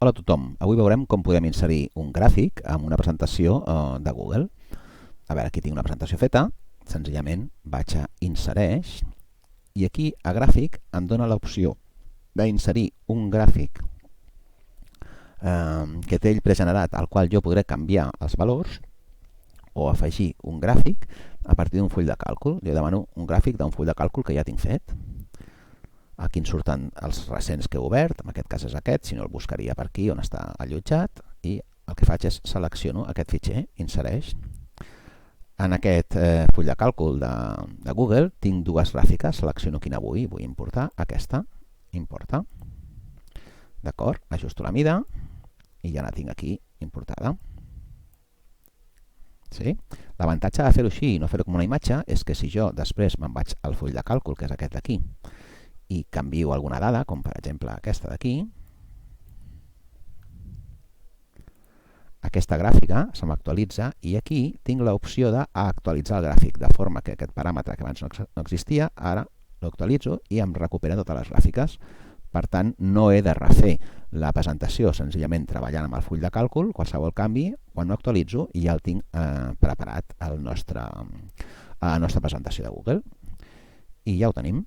Hola a tothom, avui veurem com podem inserir un gràfic en una presentació de Google. A veure, aquí tinc una presentació feta, senzillament vaig a insereix i aquí a gràfic em dona l'opció d'inserir un gràfic que té ell pregenerat, al qual jo podré canviar els valors o afegir un gràfic a partir d'un full de càlcul. Jo demano un gràfic d'un full de càlcul que ja tinc fet. Aquí ens surten els recents que he obert, en aquest cas és aquest, si no el buscaria per aquí on està allotjat, i el que faig és selecciono aquest fitxer, insereix. En aquest full de càlcul de Google tinc dues gràfiques, selecciono quina vull importar, aquesta, importa. D'acord, ajusto la mida i ja la tinc aquí importada. Sí? L'avantatge de fer-ho així i no fer-ho com una imatge és que si jo després me'n vaig al full de càlcul, que és aquest d'aquí, i canvio alguna dada, com per exemple aquesta d'aquí, aquesta gràfica se m'actualitza i aquí tinc l'opció d'actualitzar el gràfic, de forma que aquest paràmetre que abans no existia, ara l'actualitzo i em recupera totes les gràfiques. Per tant, no he de refer la presentació, senzillament treballant amb el full de càlcul, qualsevol canvi, quan ho actualitzo i ja el tinc preparat a la nostra presentació de Google. I ja ho tenim.